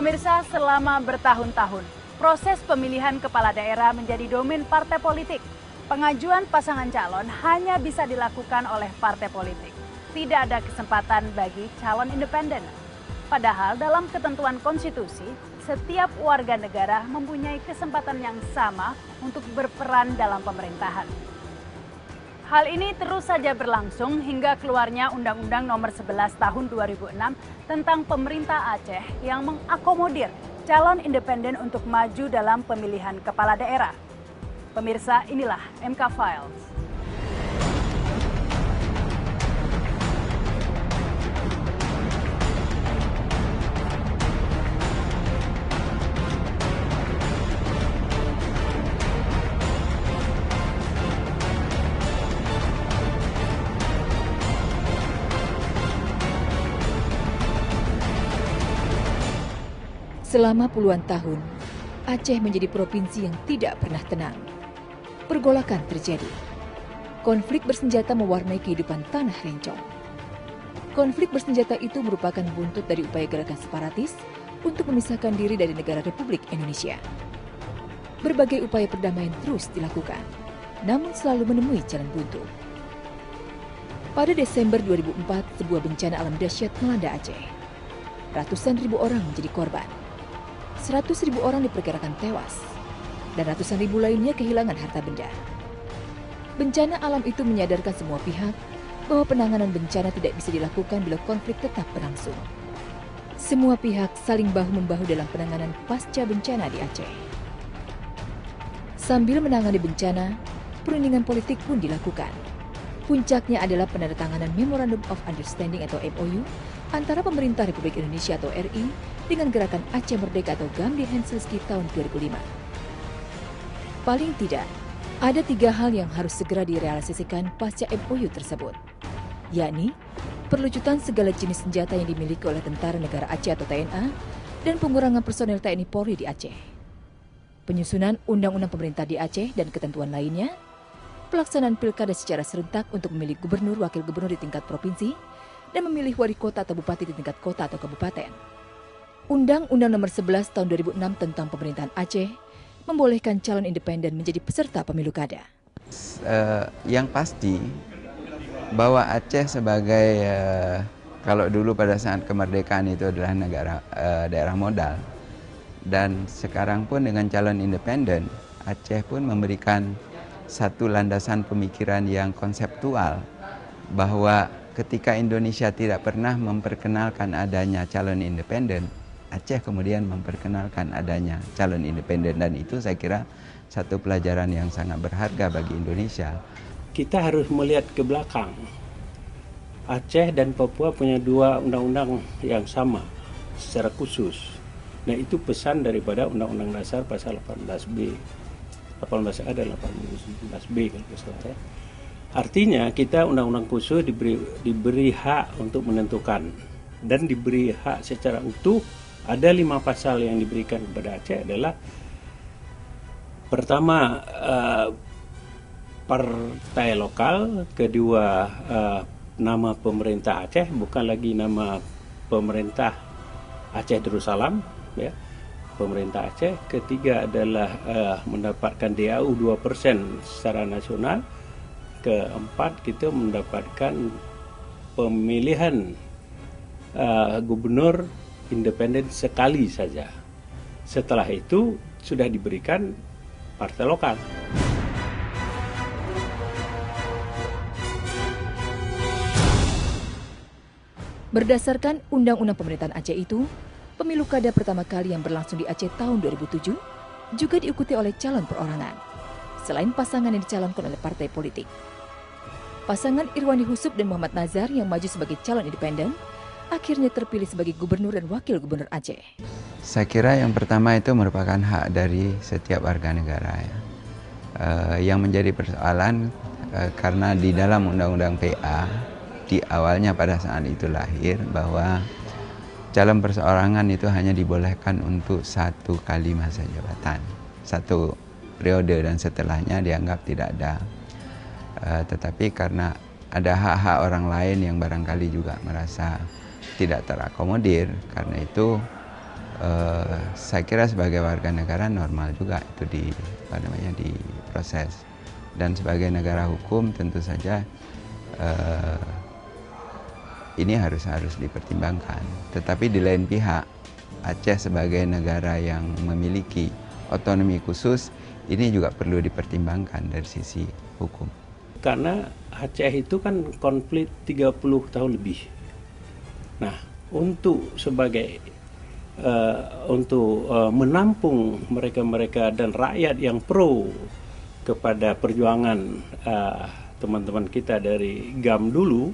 Pemirsa, selama bertahun-tahun, proses pemilihan kepala daerah menjadi domain partai politik. Pengajuan pasangan calon hanya bisa dilakukan oleh partai politik. Tidak ada kesempatan bagi calon independen. Padahal dalam ketentuan konstitusi, setiap warga negara mempunyai kesempatan yang sama untuk berperan dalam pemerintahan. Hal ini terus saja berlangsung hingga keluarnya Undang-Undang Nomor 11 Tahun 2006 tentang Pemerintah Aceh yang mengakomodir calon independen untuk maju dalam pemilihan kepala daerah. Pemirsa, inilah MK Files. Selama puluhan tahun, Aceh menjadi provinsi yang tidak pernah tenang. Pergolakan terjadi. Konflik bersenjata mewarnai kehidupan tanah Rencong. Konflik bersenjata itu merupakan buntut dari upaya gerakan separatis untuk memisahkan diri dari negara Republik Indonesia. Berbagai upaya perdamaian terus dilakukan, namun selalu menemui jalan buntu. Pada Desember 2004, sebuah bencana alam dahsyat melanda Aceh. Ratusan ribu orang menjadi korban. 100.000 orang diperkirakan tewas, dan ratusan ribu lainnya kehilangan harta benda. Bencana alam itu menyadarkan semua pihak bahwa penanganan bencana tidak bisa dilakukan bila konflik tetap berlangsung. Semua pihak saling bahu-membahu dalam penanganan pasca bencana di Aceh. Sambil menangani bencana, perundingan politik pun dilakukan. Puncaknya adalah penandatanganan Memorandum of Understanding atau MOU antara pemerintah Republik Indonesia atau RI dengan gerakan Aceh Merdeka atau Gamdi Henselski tahun 2005. Paling tidak, ada 3 hal yang harus segera direalisasikan pasca MOU tersebut, yakni perlucutan segala jenis senjata yang dimiliki oleh tentara negara Aceh atau TNA dan pengurangan personel TNI Polri di Aceh, penyusunan undang-undang pemerintah di Aceh dan ketentuan lainnya, pelaksanaan pilkada secara serentak untuk memilih gubernur, wakil gubernur di tingkat provinsi, dan memilih wali kota atau bupati di tingkat kota atau kabupaten. Undang-Undang Nomor 11 Tahun 2006 tentang Pemerintahan Aceh membolehkan calon independen menjadi peserta pemilu kada. Yang pasti bahwa Aceh sebagai kalau dulu pada saat kemerdekaan itu adalah daerah modal, dan sekarang pun dengan calon independen Aceh pun memberikan satu landasan pemikiran yang konseptual bahwa ketika Indonesia tidak pernah memperkenalkan adanya calon independen, Aceh kemudian memperkenalkan adanya calon independen, dan itu saya kira satu pelajaran yang sangat berharga bagi Indonesia. Kita harus melihat ke belakang. Aceh dan Papua punya 2 undang-undang yang sama secara khusus. Nah, itu pesan daripada Undang-Undang Dasar pasal 18B. 18A dan 18B kalau salah ya. Artinya kita undang-undang khusus diberi hak untuk menentukan dan diberi hak secara utuh. Ada 5 pasal yang diberikan kepada Aceh adalah pertama partai lokal, kedua nama pemerintah Aceh bukan lagi nama pemerintah Aceh Darussalam ya, pemerintah Aceh, ketiga adalah mendapatkan DAU 2% secara nasional, keempat kita mendapatkan pemilihan gubernur independen sekali saja. Setelah itu sudah diberikan partai lokal. Berdasarkan Undang-Undang Pemerintahan Aceh itu, pemilu kada pertama kali yang berlangsung di Aceh tahun 2007 juga diikuti oleh calon perorangan, selain pasangan yang dicalonkan oleh partai politik. Pasangan Irwandi Husup dan Muhammad Nazar yang maju sebagai calon independen akhirnya terpilih sebagai gubernur dan wakil gubernur Aceh. Saya kira yang pertama itu merupakan hak dari setiap warga negara ya. Yang menjadi persoalan karena di dalam Undang-Undang PA di awalnya pada saat itu lahir bahwa calon perseorangan itu hanya dibolehkan untuk 1 kali masa jabatan, 1 periode, dan setelahnya dianggap tidak ada. Tetapi karena ada hak-hak orang lain yang barangkali juga merasa tidak terakomodir, karena itu saya kira sebagai warga negara normal juga itu diproses, dan sebagai negara hukum tentu saja ini harus dipertimbangkan. Tetapi di lain pihak, Aceh sebagai negara yang memiliki otonomi khusus ini juga perlu dipertimbangkan dari sisi hukum. Karena Aceh itu kan konflik 30 tahun lebih. Nah, untuk menampung mereka-mereka dan rakyat yang pro kepada perjuangan teman-teman kita dari GAM dulu,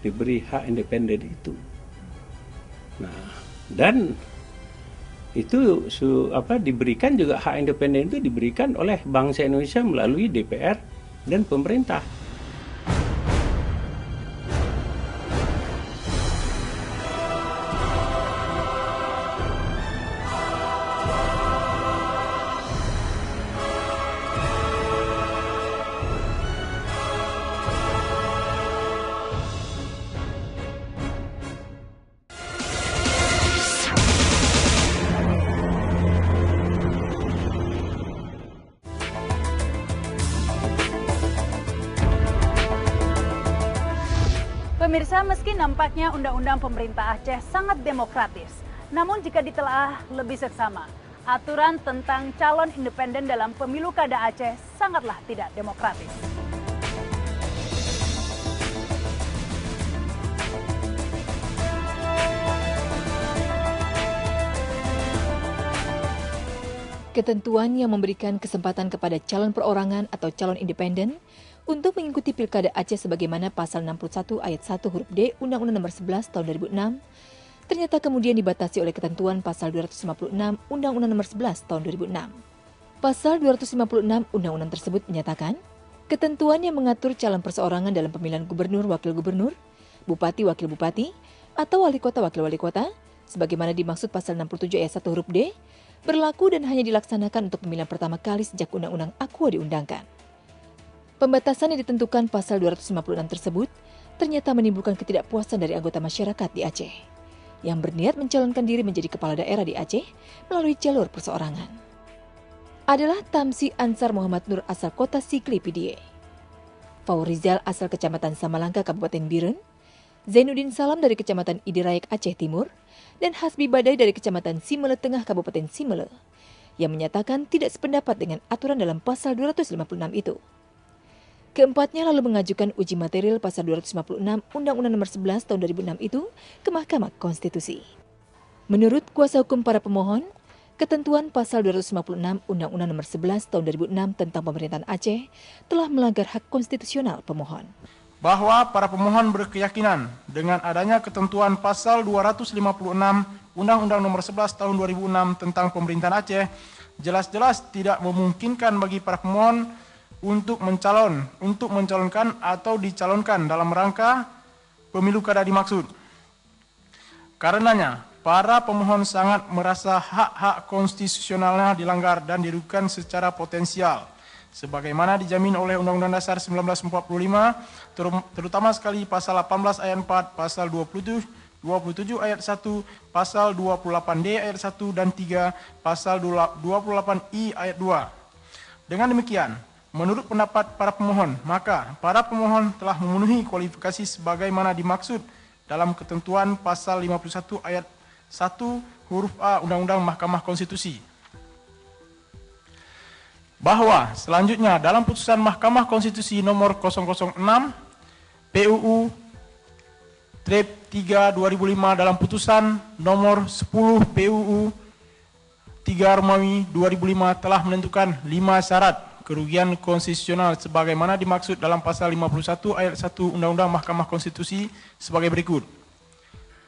diberi hak independen itu. Nah, dan itu diberikan juga hak independen itu diberikan oleh bangsa Indonesia melalui DPR dan pemerintah. Pemirsa, meski nampaknya undang-undang pemerintah Aceh sangat demokratis, namun jika ditelaah lebih seksama, aturan tentang calon independen dalam pemilu kada Aceh sangatlah tidak demokratis. Ketentuan yang memberikan kesempatan kepada calon perorangan atau calon independen untuk mengikuti Pilkada Aceh sebagaimana pasal 61 ayat 1 huruf D Undang-Undang Nomor 11 Tahun 2006 ternyata kemudian dibatasi oleh ketentuan pasal 256 Undang-Undang Nomor 11 Tahun 2006. Pasal 256 Undang-Undang tersebut menyatakan ketentuan yang mengatur calon perseorangan dalam pemilihan gubernur, wakil gubernur, bupati, wakil bupati, atau wali kota, wakil wali kota sebagaimana dimaksud pasal 67 ayat 1 huruf D berlaku dan hanya dilaksanakan untuk pemilihan pertama kali sejak Undang-Undang Aqua diundangkan. Pembatasan yang ditentukan pasal 256 tersebut ternyata menimbulkan ketidakpuasan dari anggota masyarakat di Aceh yang berniat mencalonkan diri menjadi kepala daerah di Aceh melalui jalur perseorangan. Adalah Tamsi Ansar Muhammad Nur asal kota Sikli Pidie, Faurizal asal kecamatan Samalangka Kabupaten Biren, Zainuddin Salam dari kecamatan Idirayak Aceh Timur, dan Hasbi Badai dari kecamatan Simele Tengah Kabupaten Simele yang menyatakan tidak sependapat dengan aturan dalam pasal 256 itu. Keempatnya lalu mengajukan uji material pasal 256 Undang-Undang Nomor 11 Tahun 2006 itu ke Mahkamah Konstitusi. Menurut kuasa hukum para pemohon, ketentuan pasal 256 Undang-Undang Nomor 11 Tahun 2006 tentang pemerintahan Aceh telah melanggar hak konstitusional pemohon. Bahwa para pemohon berkeyakinan dengan adanya ketentuan pasal 256 Undang-Undang Nomor 11 Tahun 2006 tentang pemerintahan Aceh jelas-jelas tidak memungkinkan bagi para pemohon untuk mencalonkan atau dicalonkan dalam rangka pemilu kada dimaksud. Karenanya, para pemohon sangat merasa hak-hak konstitusionalnya dilanggar dan dirugikan secara potensial, sebagaimana dijamin oleh Undang-Undang Dasar 1945, terutama sekali pasal 18 ayat 4, pasal 27 ayat 1, pasal 28D ayat 1 dan 3, pasal 28I ayat 2. Dengan demikian, menurut pendapat para pemohon, maka para pemohon telah memenuhi kualifikasi sebagaimana dimaksud dalam ketentuan pasal 51 ayat 1 huruf A Undang-Undang Mahkamah Konstitusi. Bahwa selanjutnya dalam putusan Mahkamah Konstitusi nomor 006 PUU Trip 3 2005 dalam putusan nomor 10 PUU 3 Romawi 2005 telah menentukan 5 syarat kerugian konstitusional sebagaimana dimaksud dalam pasal 51 ayat 1 Undang-Undang Mahkamah Konstitusi sebagai berikut.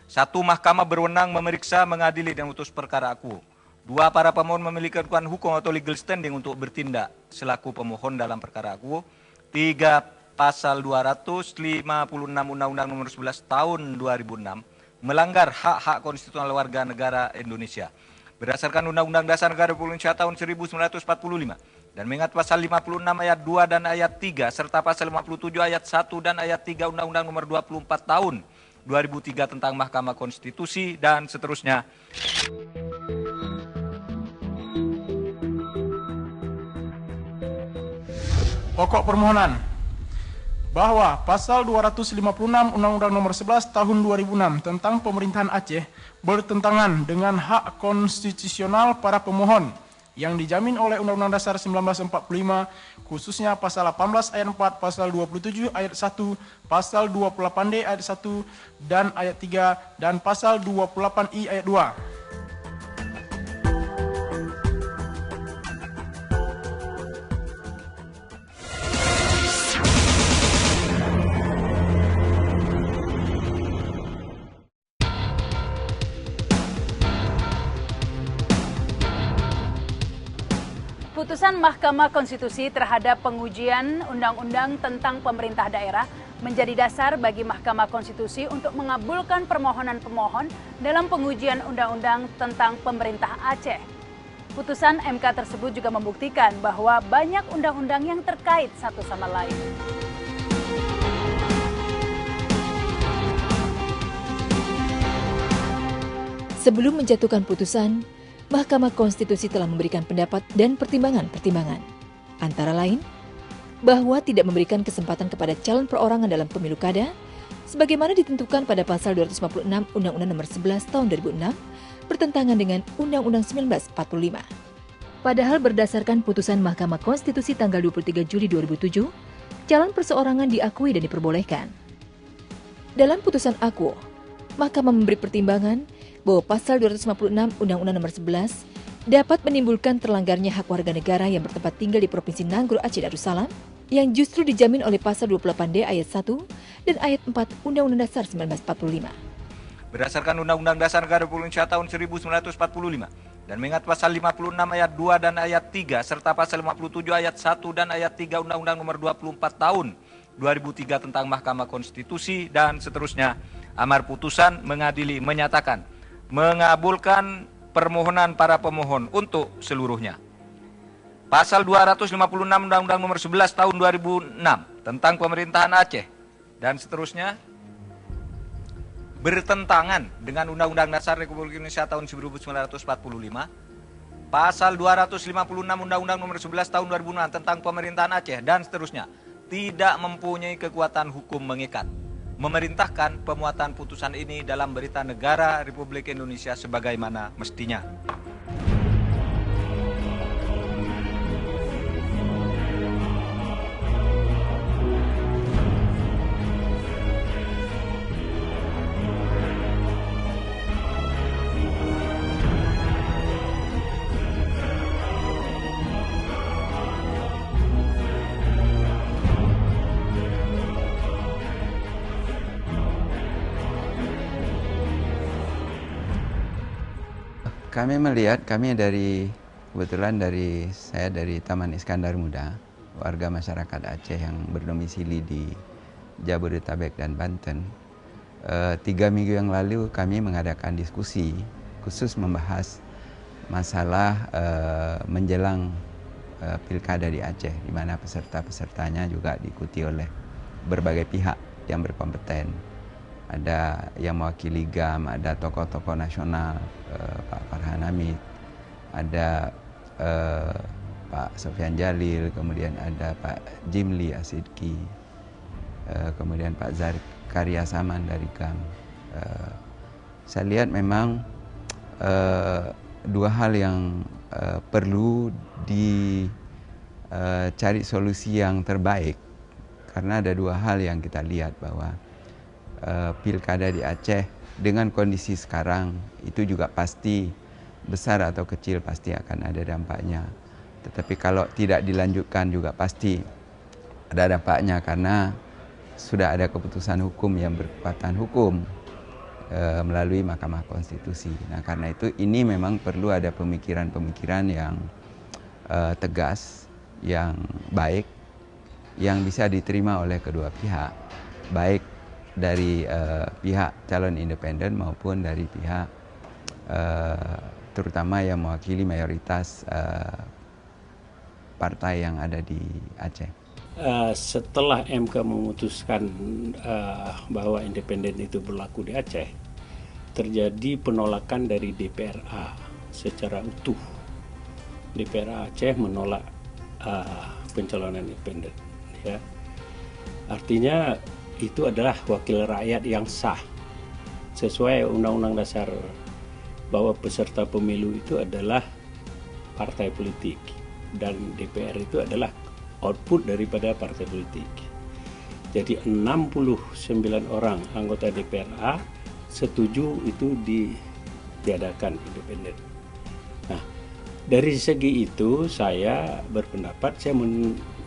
1. Mahkamah berwenang memeriksa, mengadili dan memutus perkara aku. 2. Para pemohon memiliki kekuatan hukum atau legal standing untuk bertindak selaku pemohon dalam perkara aku. 3. Pasal 256 Undang-Undang Nomor 11 Tahun 2006 melanggar hak-hak konstitusional warga negara Indonesia berdasarkan Undang-Undang Dasar Negara Republik Indonesia tahun 1945 dan mengingat pasal 56 ayat 2 dan ayat 3 serta pasal 57 ayat 1 dan ayat 3 Undang-Undang Nomor 24 Tahun 2003 tentang Mahkamah Konstitusi dan seterusnya. Pokok permohonan bahwa pasal 256 Undang-Undang Nomor 11 Tahun 2006 tentang Pemerintahan Aceh bertentangan dengan hak konstitusional para pemohon yang dijamin oleh Undang-Undang Dasar 1945, khususnya pasal 18 ayat 4, pasal 27 ayat 1, pasal 28D ayat 1 dan ayat 3, dan pasal 28I ayat 2. Putusan Mahkamah Konstitusi terhadap pengujian Undang-Undang tentang Pemerintah Daerah menjadi dasar bagi Mahkamah Konstitusi untuk mengabulkan permohonan pemohon dalam pengujian Undang-Undang tentang Pemerintah Aceh. Putusan MK tersebut juga membuktikan bahwa banyak undang-undang yang terkait satu sama lain. Sebelum menjatuhkan putusan, Mahkamah Konstitusi telah memberikan pendapat dan pertimbangan-pertimbangan. Antara lain, bahwa tidak memberikan kesempatan kepada calon perorangan dalam pemilu kada, sebagaimana ditentukan pada pasal 256 Undang-Undang Nomor 11 Tahun 2006, bertentangan dengan Undang-Undang 1945. Padahal berdasarkan putusan Mahkamah Konstitusi tanggal 23 Juli 2007, calon perseorangan diakui dan diperbolehkan. Dalam putusan akuo, Mahkamah memberi pertimbangan bahwa pasal 256 Undang-Undang Nomor 11 dapat menimbulkan terlanggarnya hak warga negara yang bertempat tinggal di Provinsi Nanggro Aceh Darussalam yang justru dijamin oleh pasal 28D ayat 1 dan ayat 4 Undang-Undang Dasar 1945. Berdasarkan Undang-Undang Dasar Negara Republik Indonesia tahun 1945 dan mengingat pasal 56 ayat 2 dan ayat 3 serta pasal 57 ayat 1 dan ayat 3 Undang-Undang Nomor 24 tahun 2003 tentang Mahkamah Konstitusi dan seterusnya, amar putusan mengadili menyatakan mengabulkan permohonan para pemohon untuk seluruhnya. Pasal 256 Undang-Undang Nomor 11 Tahun 2006 tentang Pemerintahan Aceh dan seterusnya bertentangan dengan Undang-Undang Dasar Republik Indonesia tahun 1945. Pasal 256 Undang-Undang Nomor 11 Tahun 2006 tentang Pemerintahan Aceh dan seterusnya tidak mempunyai kekuatan hukum mengikat. Memerintahkan pemuatan putusan ini dalam berita negara Republik Indonesia sebagaimana mestinya. Kami melihat, saya dari Taman Iskandar Muda, warga masyarakat Aceh yang berdomisili di Jabodetabek dan Banten. 3 minggu yang lalu kami mengadakan diskusi khusus membahas masalah menjelang pilkada di Aceh, di mana peserta-pesertanya juga diikuti oleh berbagai pihak yang berkompeten. Ada yang mewakili GAM, ada tokoh-tokoh nasional, Pak Farhan Hamid, ada Pak Sofyan Jalil, kemudian ada Pak Jimli Asidki, kemudian Pak Zakaria Saman dari GAM. Saya lihat memang 2 hal yang perlu dicari solusi yang terbaik, karena ada 2 hal yang kita lihat bahwa pilkada di Aceh dengan kondisi sekarang itu juga pasti besar atau kecil pasti akan ada dampaknya. Tetapi kalau tidak dilanjutkan juga pasti ada dampaknya, karena sudah ada keputusan hukum yang berkekuatan hukum melalui Mahkamah Konstitusi. Nah, karena itu ini memang perlu ada pemikiran-pemikiran yang tegas, yang baik, yang bisa diterima oleh kedua pihak, baik dari pihak calon independen maupun dari pihak terutama yang mewakili mayoritas partai yang ada di Aceh. Setelah MK memutuskan bahwa independen itu berlaku di Aceh, terjadi penolakan dari DPRA secara utuh. DPRA Aceh menolak pencalonan independen. ya. Artinya itu adalah wakil rakyat yang sah sesuai Undang-Undang Dasar, bahwa peserta pemilu itu adalah partai politik dan DPR itu adalah output daripada partai politik. Jadi 69 orang anggota DPRA setuju itu ditiadakan independen. Nah, dari segi itu saya berpendapat, saya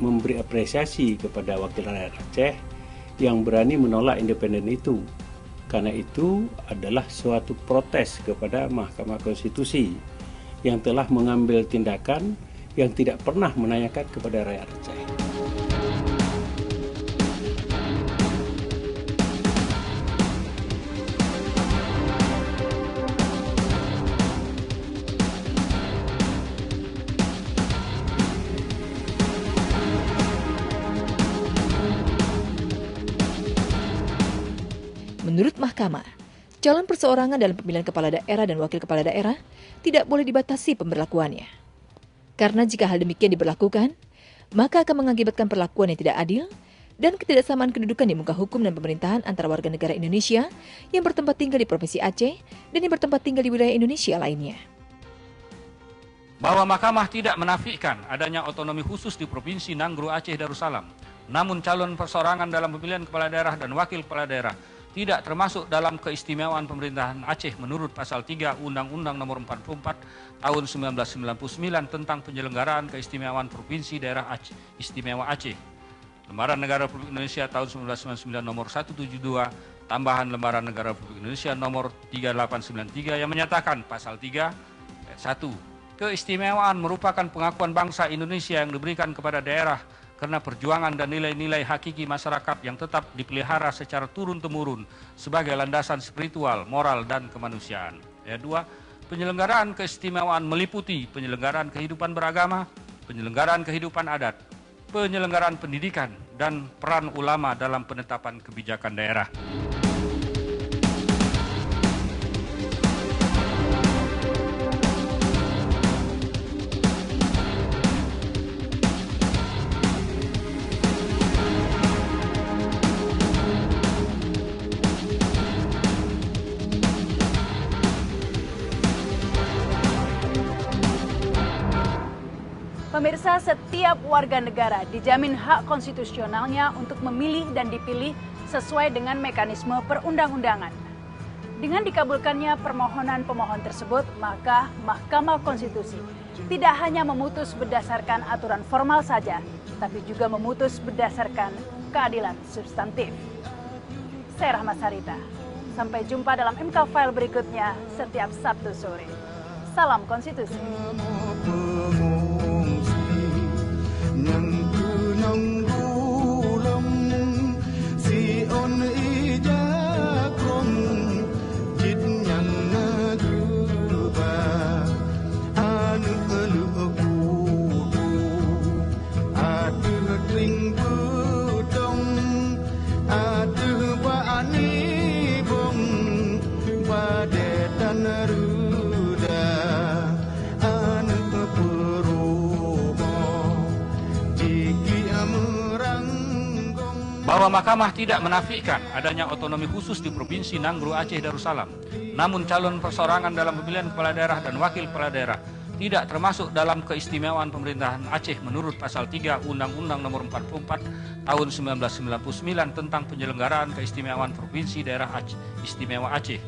memberi apresiasi kepada wakil rakyat Aceh yang berani menolak independen itu. Karena itu adalah suatu protes kepada Mahkamah Konstitusi yang telah mengambil tindakan yang tidak pernah menanyakan kepada rakyat Aceh. Menurut Mahkamah, calon perseorangan dalam pemilihan kepala daerah dan wakil kepala daerah tidak boleh dibatasi pemberlakuannya. Karena jika hal demikian diberlakukan, maka akan mengakibatkan perlakuan yang tidak adil dan ketidaksamaan kedudukan di muka hukum dan pemerintahan antara warga negara Indonesia yang bertempat tinggal di Provinsi Aceh dan yang bertempat tinggal di wilayah Indonesia lainnya. Bahwa Mahkamah tidak menafikan adanya otonomi khusus di Provinsi Nanggro Aceh Darussalam, namun calon perseorangan dalam pemilihan kepala daerah dan wakil kepala daerah tidak termasuk dalam keistimewaan pemerintahan Aceh menurut pasal 3 Undang-Undang Nomor 44 Tahun 1999 tentang penyelenggaraan keistimewaan Provinsi Daerah Aceh, Istimewa Aceh. Lembaran Negara Republik Indonesia tahun 1999 Nomor 172 tambahan Lembaran Negara Republik Indonesia Nomor 3893 yang menyatakan pasal 3 ayat 1, keistimewaan merupakan pengakuan bangsa Indonesia yang diberikan kepada daerah karena perjuangan dan nilai-nilai hakiki masyarakat yang tetap dipelihara secara turun-temurun sebagai landasan spiritual, moral, dan kemanusiaan. Ayat 2, penyelenggaraan keistimewaan meliputi penyelenggaraan kehidupan beragama, penyelenggaraan kehidupan adat, penyelenggaraan pendidikan, dan peran ulama dalam penetapan kebijakan daerah. Pemirsa, setiap warga negara dijamin hak konstitusionalnya untuk memilih dan dipilih sesuai dengan mekanisme perundang-undangan. Dengan dikabulkannya permohonan pemohon tersebut, maka Mahkamah Konstitusi tidak hanya memutus berdasarkan aturan formal saja, tapi juga memutus berdasarkan keadilan substantif. Saya Rahmat Sarita. Sampai jumpa dalam MK File berikutnya setiap Sabtu sore. Salam Konstitusi. Bahwa Mahkamah tidak menafikan adanya otonomi khusus di Provinsi Nanggro Aceh Darussalam, namun calon perseorangan dalam pemilihan kepala daerah dan wakil kepala daerah tidak termasuk dalam keistimewaan pemerintahan Aceh menurut pasal 3 Undang-Undang Nomor 44 Tahun 1999 tentang penyelenggaraan keistimewaan Provinsi Daerah Istimewa Aceh.